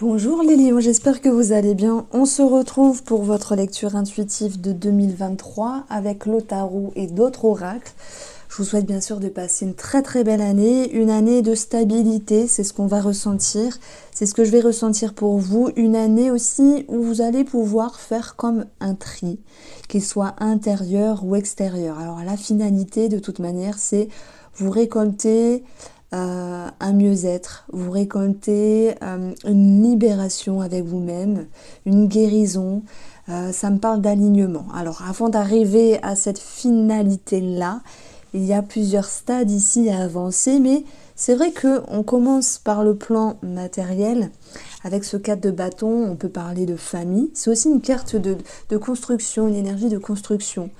Bonjour les lions, j'espère que vous allez bien. On se retrouve pour votre lecture intuitive de 2023 avec le tarot et d'autres oracles. Je vous souhaite bien sûr de passer une très belle année, une année de stabilité, c'est ce qu'on va ressentir, c'est ce que je vais ressentir pour vous, une année aussi où vous allez pouvoir faire comme un tri, qu'il soit intérieur ou extérieur. Alors la finalité de toute manière c'est vous récolter un mieux-être, vous récoltez une libération avec vous-même, une guérison, ça me parle d'alignement. Alors avant d'arriver à cette finalité-là, il y a plusieurs stades ici à avancer, mais c'est vrai qu'on commence par le plan matériel. Avec ce 4 de bâton, on peut parler de famille. C'est aussi une carte de construction, une énergie de construction.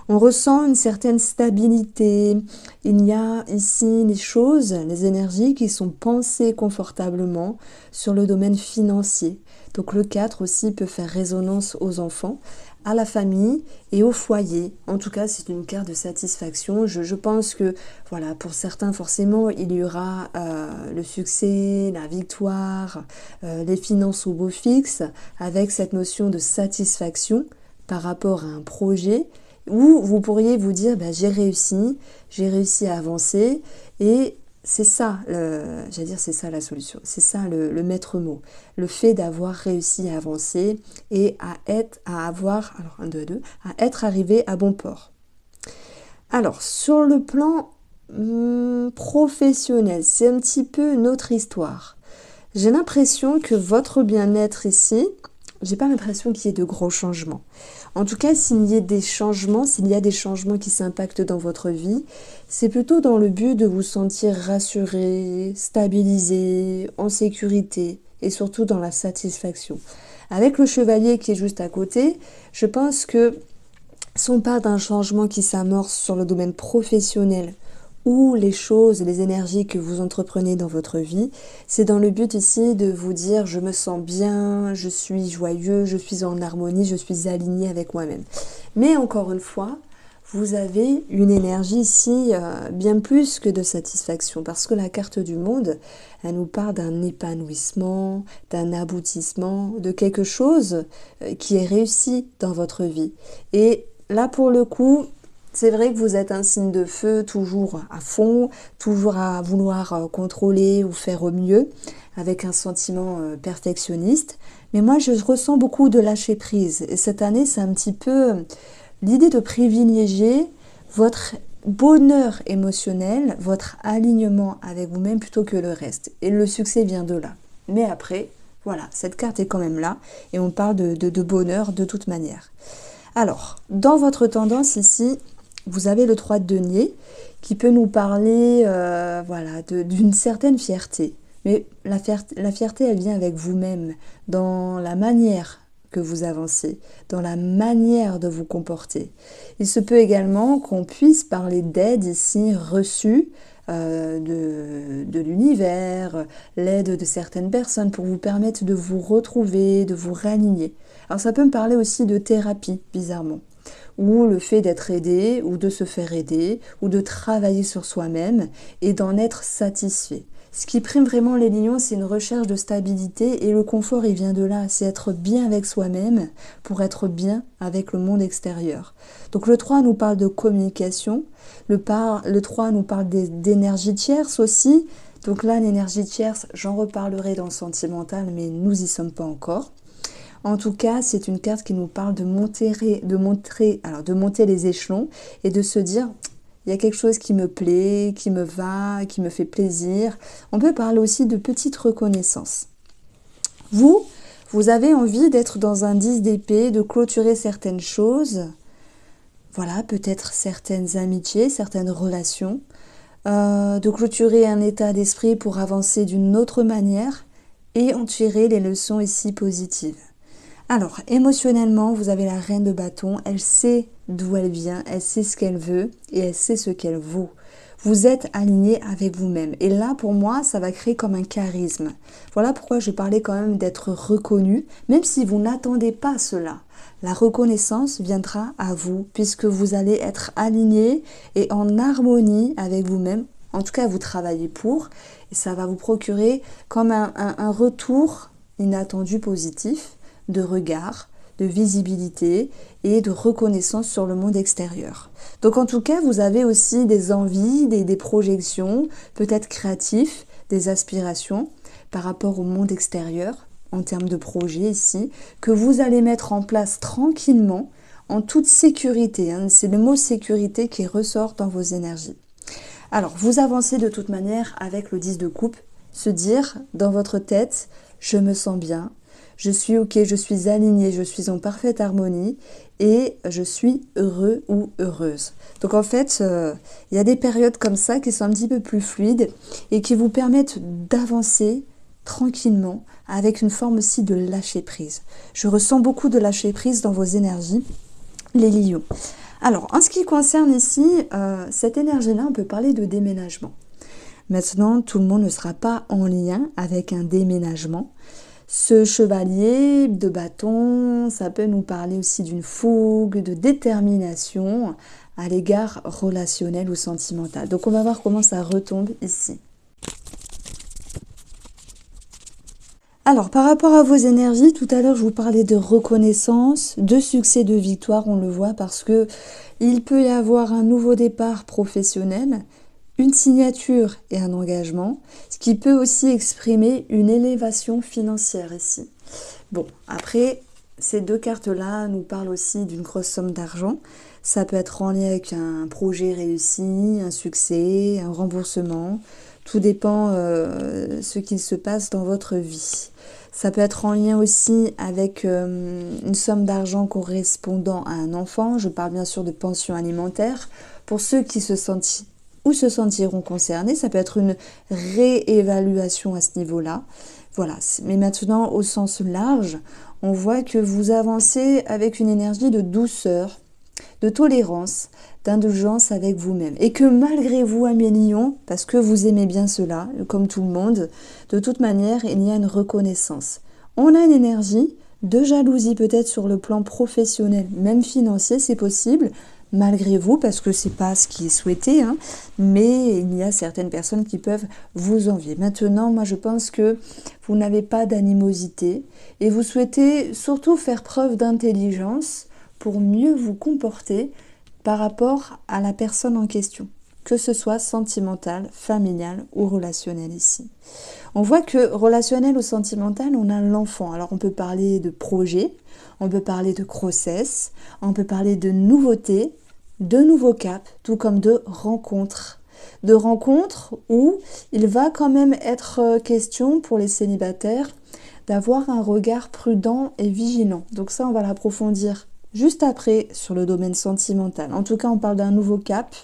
On ressent une certaine stabilité. Il y a ici les choses, les énergies qui sont pensées confortablement sur le domaine financier. Donc le 4 aussi peut faire résonance aux enfants, à la famille et au foyer. En tout cas, c'est une carte de satisfaction. Je pense que, voilà, pour certains, forcément, il y aura le succès, la victoire, les finances au beau fixe, avec cette notion de satisfaction par rapport à un projet, où vous pourriez vous dire, j'ai réussi à avancer, et c'est ça, j'allais dire, c'est ça la solution, c'est ça le maître mot, le fait d'avoir réussi à avancer et à être arrivé à bon port. Alors, sur le plan professionnel, c'est un petit peu une autre histoire. J'ai l'impression que votre bien-être ici, j'ai pas l'impression qu'il y ait de gros changements. En tout cas, s'il y a des changements qui s'impactent dans votre vie, c'est plutôt dans le but de vous sentir rassuré, stabilisé, en sécurité et surtout dans la satisfaction. Avec le chevalier qui est juste à côté, je pense que si on parle d'un changement qui s'amorce sur le domaine professionnel ou les choses, les énergies que vous entreprenez dans votre vie, c'est dans le but ici de vous dire je me sens bien, je suis joyeux, je suis en harmonie, je suis aligné avec moi-même. Mais encore une fois, vous avez une énergie ici bien plus que de satisfaction, parce que la carte du monde, elle nous parle d'un épanouissement, d'un aboutissement, de quelque chose qui est réussi dans votre vie. Et là, pour le coup, c'est vrai que vous êtes un signe de feu, toujours à fond, toujours à vouloir contrôler ou faire au mieux, avec un sentiment perfectionniste. Mais moi, je ressens beaucoup de lâcher prise. Et cette année, c'est un petit peu l'idée de privilégier votre bonheur émotionnel, votre alignement avec vous-même plutôt que le reste. Et le succès vient de là. Mais après, voilà, cette carte est quand même là et on parle de bonheur de toute manière. Alors, dans votre tendance ici, vous avez le 3 de denier qui peut nous parler d'une certaine fierté. Mais la fierté, elle vient avec vous-même, dans la manière que vous avancez, dans la manière de vous comporter. Il se peut également qu'on puisse parler d'aide ici reçue de l'univers, l'aide de certaines personnes pour vous permettre de vous retrouver, de vous réaligner. Alors ça peut me parler aussi de thérapie, bizarrement, ou le fait d'être aidé, ou de se faire aider, ou de travailler sur soi-même et d'en être satisfait. Ce qui prime vraiment les lions, c'est une recherche de stabilité et le confort, il vient de là. C'est être bien avec soi-même pour être bien avec le monde extérieur. Donc le 3 nous parle de communication, le 3 nous parle d'énergie tierce aussi. Donc là, l'énergie tierce, j'en reparlerai dans le sentimental, mais nous y sommes pas encore. En tout cas, c'est une carte qui nous parle de monter les échelons et de se dire il y a quelque chose qui me plaît, qui me va, qui me fait plaisir. On peut parler aussi de petite reconnaissance. Vous avez envie d'être dans un 10 d'épée, de clôturer certaines choses. Voilà, peut-être certaines amitiés, certaines relations. De clôturer un état d'esprit pour avancer d'une autre manière et en tirer les leçons ici positives. Alors, émotionnellement, vous avez la reine de bâton, elle sait d'où elle vient, elle sait ce qu'elle veut et elle sait ce qu'elle vaut. Vous êtes aligné avec vous-même. Et là, pour moi, ça va créer comme un charisme. Voilà pourquoi je parlais quand même d'être reconnu, même si vous n'attendez pas cela. La reconnaissance viendra à vous, puisque vous allez être aligné et en harmonie avec vous-même. En tout cas, vous travaillez pour, et ça va vous procurer comme un retour inattendus positifs, de regard, de visibilité et de reconnaissance sur le monde extérieur. Donc en tout cas, vous avez aussi des envies, des projections, peut-être créatifs, des aspirations par rapport au monde extérieur, en termes de projet ici, que vous allez mettre en place tranquillement, en toute sécurité. Hein. C'est le mot sécurité qui ressort dans vos énergies. Alors, vous avancez de toute manière avec le 10 de coupe, se dire dans votre tête, je me sens bien, je suis ok, je suis alignée, je suis en parfaite harmonie et je suis heureux ou heureuse. Donc en fait, il y a des périodes comme ça qui sont un petit peu plus fluides et qui vous permettent d'avancer tranquillement avec une forme aussi de lâcher prise. Je ressens beaucoup de lâcher prise dans vos énergies, les lions. Alors, en ce qui concerne ici, cette énergie-là, on peut parler de déménagement. Maintenant, tout le monde ne sera pas en lien avec un déménagement. Ce chevalier de bâton, ça peut nous parler aussi d'une fougue, de détermination à l'égard relationnel ou sentimental. Donc, on va voir comment ça retombe ici. Alors, par rapport à vos énergies, tout à l'heure, je vous parlais de reconnaissance, de succès, de victoire, on le voit parce que il peut y avoir un nouveau départ professionnel, une signature et un engagement, ce qui peut aussi exprimer une élévation financière ici. Bon, après, ces deux cartes-là nous parlent aussi d'une grosse somme d'argent. Ça peut être en lien avec un projet réussi, un succès, un remboursement. Tout dépend ce qu'il se passe dans votre vie. Ça peut être en lien aussi avec une somme d'argent correspondant à un enfant. Je parle bien sûr de pension alimentaire. Pour ceux qui se sentent ou se sentiront concernés, ça peut être une réévaluation à ce niveau-là. Voilà, mais maintenant au sens large, on voit que vous avancez avec une énergie de douceur, de tolérance, d'indulgence avec vous-même. Et que malgré vous, amis lions, parce que vous aimez bien cela, comme tout le monde, de toute manière, il y a une reconnaissance. On a une énergie de jalousie peut-être sur le plan professionnel, même financier, c'est possible, malgré vous, parce que c'est pas ce qui est souhaité, hein, mais il y a certaines personnes qui peuvent vous envier. Maintenant, moi je pense que vous n'avez pas d'animosité et vous souhaitez surtout faire preuve d'intelligence pour mieux vous comporter par rapport à la personne en question, que ce soit sentimental, familial ou relationnel ici. On voit que relationnel ou sentimental, on a l'enfant. Alors on peut parler de projet, on peut parler de grossesse, on peut parler de nouveautés, de nouveaux caps, tout comme de rencontres. De rencontres où il va quand même être question pour les célibataires d'avoir un regard prudent et vigilant. Donc ça, on va l'approfondir juste après sur le domaine sentimental. En tout cas, on parle d'un nouveau cap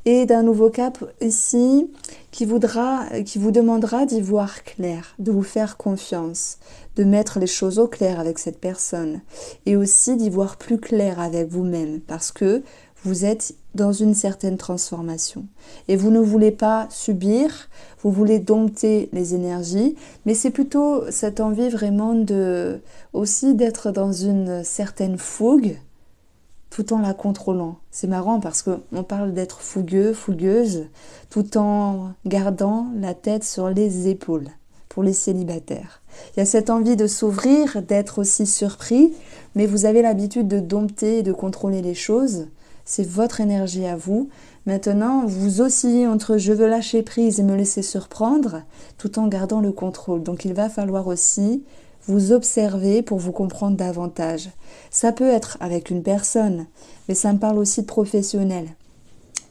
et d'un nouveau cap ici qui vous demandera d'y voir clair, de vous faire confiance, de mettre les choses au clair avec cette personne et aussi d'y voir plus clair avec vous-même parce que vous êtes dans une certaine transformation et vous ne voulez pas subir, vous voulez dompter les énergies, mais c'est plutôt cette envie vraiment aussi d'être dans une certaine fougue tout en la contrôlant. C'est marrant parce qu'on parle d'être fougueux, fougueuse, tout en gardant la tête sur les épaules pour les célibataires. Il y a cette envie de s'ouvrir, d'être aussi surpris, mais vous avez l'habitude de dompter et de contrôler les choses. C'est votre énergie à vous. Maintenant, vous oscillez entre je veux lâcher prise et me laisser surprendre, tout en gardant le contrôle. Donc il va falloir aussi vous observer pour vous comprendre davantage. Ça peut être avec une personne, mais ça me parle aussi de professionnel.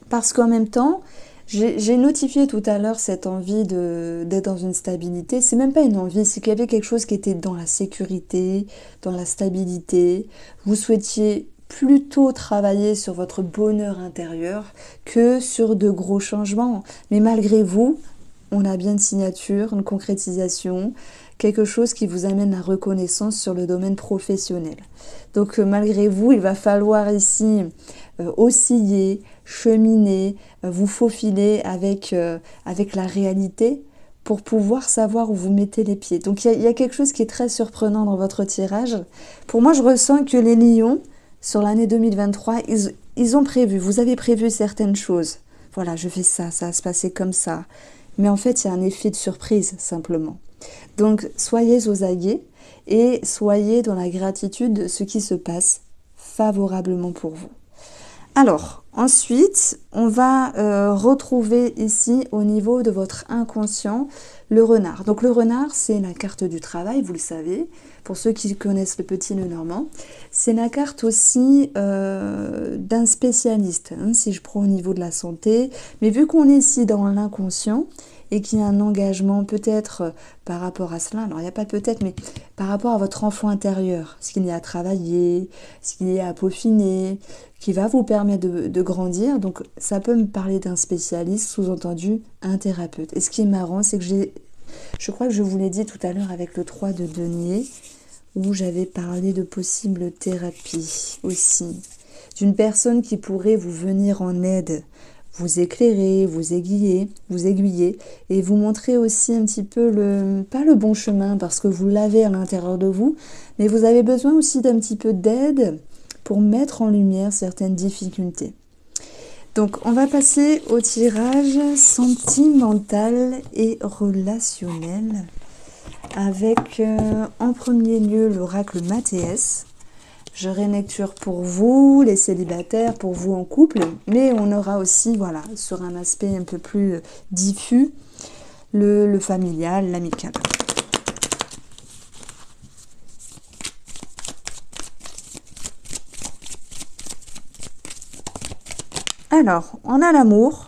Parce qu'en même temps, j'ai notifié tout à l'heure cette envie d'être dans une stabilité. C'est même pas une envie, c'est qu'il y avait quelque chose qui était dans la sécurité, dans la stabilité. Vous souhaitiez plutôt travailler sur votre bonheur intérieur que sur de gros changements. Mais malgré vous, on a bien une signature, une concrétisation, quelque chose qui vous amène la reconnaissance sur le domaine professionnel. Donc malgré vous, il va falloir ici osciller, cheminer, vous faufiler avec la réalité pour pouvoir savoir où vous mettez les pieds. Donc il y a quelque chose qui est très surprenant dans votre tirage. Pour moi, je ressens que les lions, sur l'année 2023, ils ont prévu, vous avez prévu certaines choses. Voilà, je fais ça, ça va se passer comme ça. Mais en fait, il y a un effet de surprise, simplement. Donc, soyez aux aguets et soyez dans la gratitude de ce qui se passe favorablement pour vous. Alors, ensuite, on va retrouver ici au niveau de votre inconscient le renard. Donc le renard, c'est la carte du travail, vous le savez, pour ceux qui connaissent le petit Lenormand. C'est la carte aussi d'un spécialiste, hein, si je prends au niveau de la santé. Mais vu qu'on est ici dans l'inconscient, et qu'il y a un engagement peut-être par rapport à cela, alors il n'y a pas peut-être, mais par rapport à votre enfant intérieur, ce qu'il y a à travailler, ce qu'il y a à peaufiner, qui va vous permettre de grandir. Donc ça peut me parler d'un spécialiste, sous-entendu un thérapeute. Et ce qui est marrant, c'est que je crois que je vous l'ai dit tout à l'heure avec le 3 de denier, où j'avais parlé de possible thérapie aussi, d'une personne qui pourrait vous venir en aide, vous éclairer, vous aiguiller et vous montrer aussi un petit peu pas le bon chemin parce que vous l'avez à l'intérieur de vous, mais vous avez besoin aussi d'un petit peu d'aide pour mettre en lumière certaines difficultés. Donc on va passer au tirage sentimental et relationnel avec en premier lieu l'oracle Mathéès. J'aurai une lecture pour vous, les célibataires, pour vous en couple, mais on aura aussi, voilà, sur un aspect un peu plus diffus, le familial, l'amical. Alors, on a l'amour,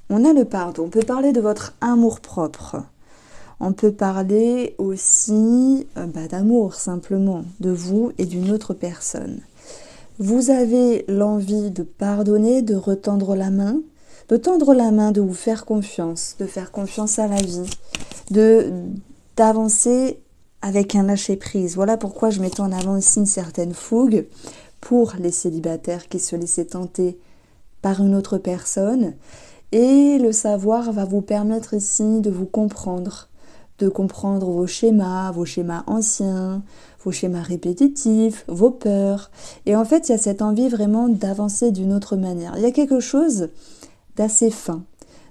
on a le pardon. On peut parler de votre amour-propre. On peut parler aussi d'amour, simplement, de vous et d'une autre personne. Vous avez l'envie de pardonner, de retendre la main, de tendre la main, de vous faire confiance, de faire confiance à la vie, d'avancer avec un lâcher-prise. Voilà pourquoi je mettais en avant ici une certaine fougue pour les célibataires qui se laissaient tenter par une autre personne. Et le savoir va vous permettre ici de vous comprendre, de comprendre vos schémas anciens, vos schémas répétitifs, vos peurs. Et en fait, il y a cette envie vraiment d'avancer d'une autre manière. Il y a quelque chose d'assez fin,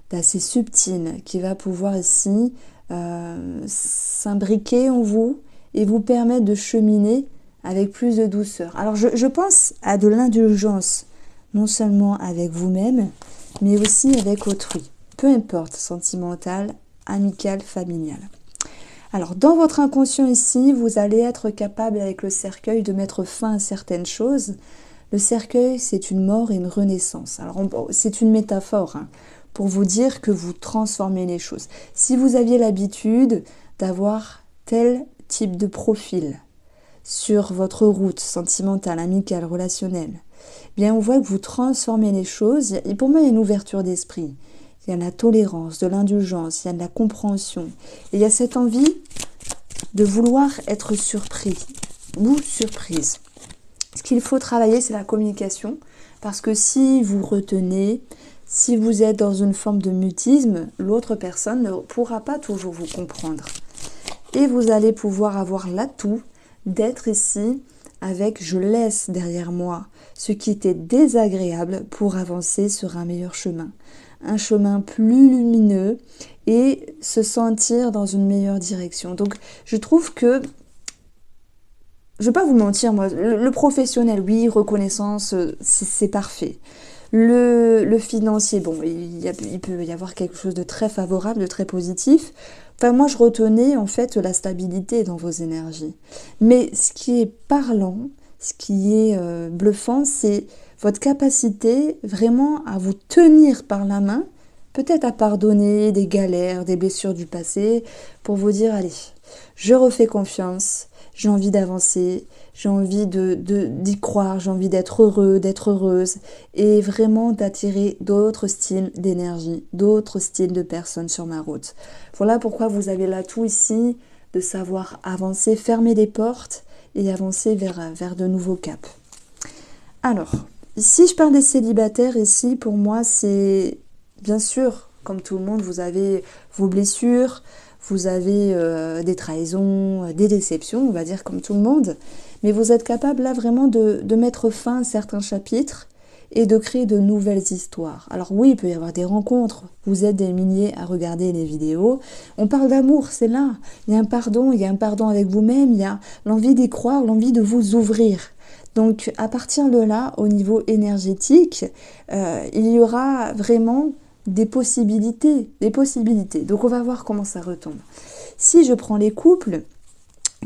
d'assez subtil qui va pouvoir ici s'imbriquer en vous et vous permettre de cheminer avec plus de douceur. Alors, je pense à de l'indulgence, non seulement avec vous-même, mais aussi avec autrui. Peu importe, sentimental, amical, familial. Alors, dans votre inconscient ici, vous allez être capable avec le cercueil de mettre fin à certaines choses. Le cercueil, c'est une mort et une renaissance. Alors, c'est une métaphore pour vous dire que vous transformez les choses. Si vous aviez l'habitude d'avoir tel type de profil sur votre route sentimentale, amicale, relationnelle, bien, on voit que vous transformez les choses. Et pour moi, il y a une ouverture d'esprit. Il y a de la tolérance, de l'indulgence, il y a de la compréhension. Et il y a cette envie de vouloir être surpris ou surprise. Ce qu'il faut travailler, c'est la communication. Parce que si vous retenez, si vous êtes dans une forme de mutisme, l'autre personne ne pourra pas toujours vous comprendre. Et vous allez pouvoir avoir l'atout d'être ici avec « je laisse derrière moi ce qui était désagréable pour avancer sur un meilleur chemin ». Un chemin plus lumineux et se sentir dans une meilleure direction. Donc, je trouve que, je ne vais pas vous mentir, moi, le professionnel, oui, reconnaissance, c'est parfait. Le financier, bon, il peut y avoir quelque chose de très favorable, de très positif. Enfin, moi, je retenais en fait la stabilité dans vos énergies. Mais ce qui est parlant, ce qui est bluffant, c'est votre capacité vraiment à vous tenir par la main, peut-être à pardonner des galères, des blessures du passé, pour vous dire, allez, je refais confiance, j'ai envie d'avancer, j'ai envie d'y croire, j'ai envie d'être heureux, d'être heureuse, et vraiment d'attirer d'autres styles d'énergie, d'autres styles de personnes sur ma route. Voilà pourquoi vous avez l'atout ici de savoir avancer, fermer des portes et avancer vers de nouveaux caps. Alors, si je parle des célibataires ici, pour moi, c'est bien sûr, comme tout le monde, vous avez vos blessures, vous avez des trahisons, des déceptions, on va dire comme tout le monde, mais vous êtes capable là vraiment de mettre fin à certains chapitres et de créer de nouvelles histoires. Alors oui, il peut y avoir des rencontres, vous êtes des milliers à regarder les vidéos, on parle d'amour, c'est là, il y a un pardon avec vous-même, il y a l'envie d'y croire, l'envie de vous ouvrir. Donc à partir de là, au niveau énergétique, il y aura vraiment des possibilités. Donc on va voir comment ça retombe. Si je prends les couples,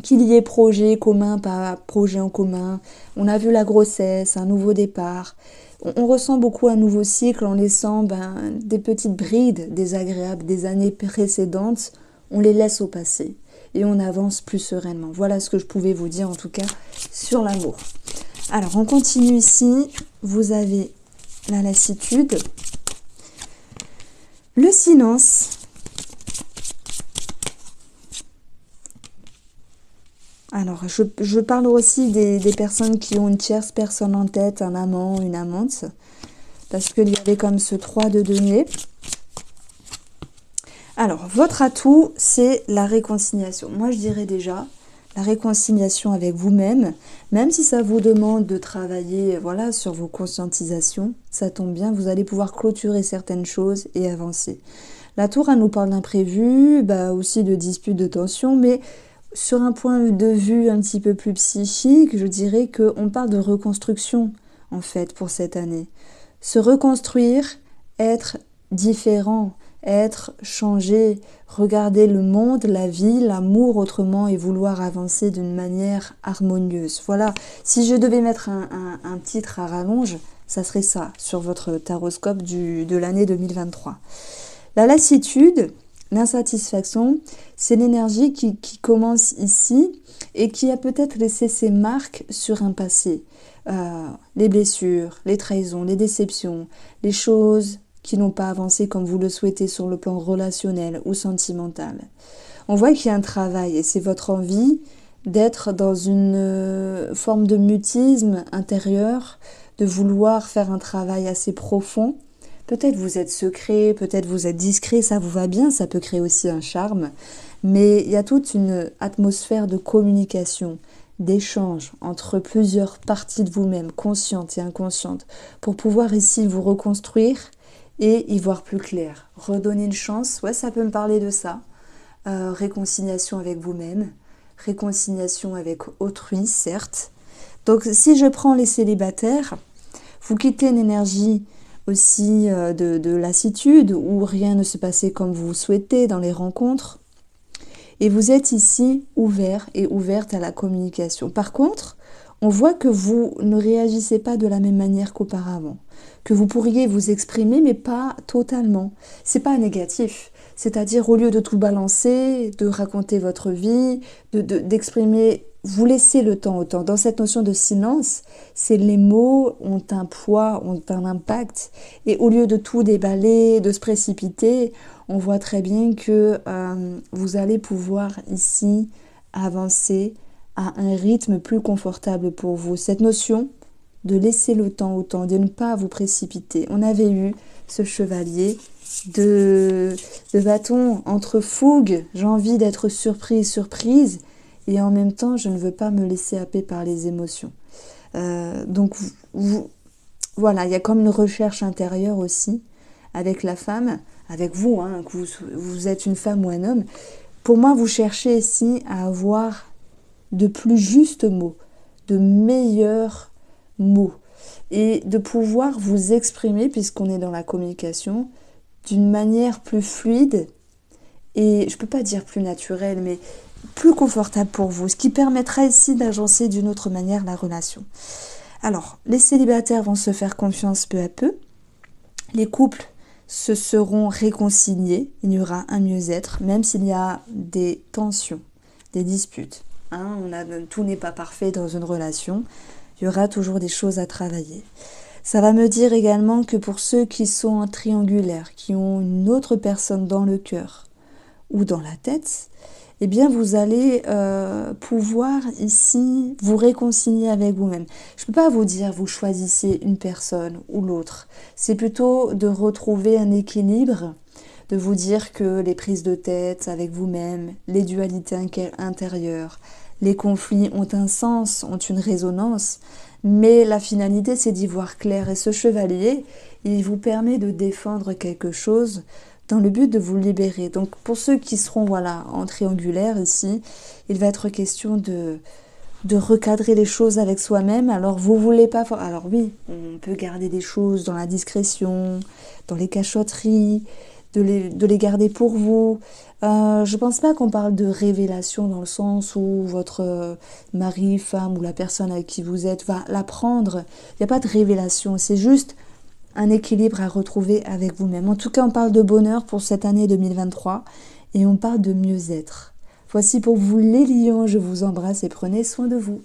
qu'il y ait projet commun, pas projet en commun, on a vu la grossesse, un nouveau départ, on ressent beaucoup un nouveau cycle en laissant des petites brides désagréables des années précédentes, on les laisse au passé et on avance plus sereinement. Voilà ce que je pouvais vous dire en tout cas sur l'amour. Alors on continue ici, vous avez la lassitude, le silence, alors je parle aussi des personnes qui ont une tierce personne en tête, un amant, une amante, parce qu'il y avait comme ce 3 de denier. Alors votre atout, c'est la réconciliation. Moi je dirais déjà la réconciliation avec vous-même, même si ça vous demande de travailler voilà, sur vos conscientisations, ça tombe bien, vous allez pouvoir clôturer certaines choses et avancer. La tour, elle nous parle d'imprévus, aussi de disputes, de tensions, mais sur un point de vue un petit peu plus psychique, je dirais qu'on parle de reconstruction, en fait, pour cette année. Se reconstruire, être différent, être changé, regarder le monde, la vie, l'amour autrement et vouloir avancer d'une manière harmonieuse. Voilà, si je devais mettre un titre à rallonge, ça serait ça, sur votre taroscope de l'année 2023. La lassitude, l'insatisfaction, c'est l'énergie qui commence ici et qui a peut-être laissé ses marques sur un passé. Les blessures, les trahisons, les déceptions, les choses qui n'ont pas avancé comme vous le souhaitez sur le plan relationnel ou sentimental. On voit qu'il y a un travail et c'est votre envie d'être dans une forme de mutisme intérieur, de vouloir faire un travail assez profond. Peut-être vous êtes secret, peut-être vous êtes discret, ça vous va bien, ça peut créer aussi un charme. Mais il y a toute une atmosphère de communication, d'échange entre plusieurs parties de vous-même, conscientes et inconscientes, pour pouvoir ici vous reconstruire et y voir plus clair. Redonner une chance, ouais, ça peut me parler de ça. Réconciliation avec vous-même, réconciliation avec autrui, certes. Donc si je prends les célibataires, vous quittez une énergie aussi de lassitude, où rien ne se passait comme vous souhaitez dans les rencontres. Et vous êtes ici ouvert et ouverte à la communication. Par contre, on voit que vous ne réagissez pas de la même manière qu'auparavant. Que vous pourriez vous exprimer, mais pas totalement. C'est pas négatif. C'est-à-dire, au lieu de tout balancer, de raconter votre vie, d'exprimer, vous laissez le temps au temps. Dans cette notion de silence, c'est les mots ont un poids, ont un impact. Et au lieu de tout déballer, de se précipiter, on voit très bien que vous allez pouvoir ici avancer à un rythme plus confortable pour vous. Cette notion de laisser le temps au temps, de ne pas vous précipiter. On avait eu ce chevalier de bâton entre fougue, j'ai envie d'être surprise, et en même temps, je ne veux pas me laisser happer par les émotions. Donc, voilà, il y a comme une recherche intérieure aussi, avec la femme, avec vous, que vous êtes une femme ou un homme. Pour moi, vous cherchez ici à avoir de plus justes mots, de meilleurs mots, et de pouvoir vous exprimer, puisqu'on est dans la communication, d'une manière plus fluide, et je ne peux pas dire plus naturelle, mais plus confortable pour vous, ce qui permettra ici d'agencer d'une autre manière la relation. Alors, les célibataires vont se faire confiance peu à peu, les couples se seront réconciliés, il y aura un mieux-être, même s'il y a des tensions, des disputes. Tout n'est pas parfait dans une relation, il y aura toujours des choses à travailler. Ça va me dire également que pour ceux qui sont en triangulaire, qui ont une autre personne dans le cœur ou dans la tête, eh bien vous allez pouvoir ici vous réconcilier avec vous-même. Je ne peux pas vous dire vous choisissez une personne ou l'autre. C'est plutôt de retrouver un équilibre, de vous dire que les prises de tête avec vous-même, les dualités intérieures, les conflits ont un sens, ont une résonance, Mais la finalité, c'est d'y voir clair. Et ce chevalier, il vous permet de défendre quelque chose dans le but de vous libérer. Donc pour ceux qui seront voilà, en triangulaire ici, il va être question de recadrer les choses avec soi-même. Alors vous voulez pas... Alors oui, on peut garder des choses dans la discrétion, dans les cachotteries, de les garder pour vous. Je pense pas qu'on parle de révélation dans le sens où votre mari, femme ou la personne avec qui vous êtes va l'apprendre. Il n'y a pas de révélation, c'est juste un équilibre à retrouver avec vous-même. En tout cas, on parle de bonheur pour cette année 2023 et on parle de mieux-être. Voici pour vous les lions, je vous embrasse et prenez soin de vous.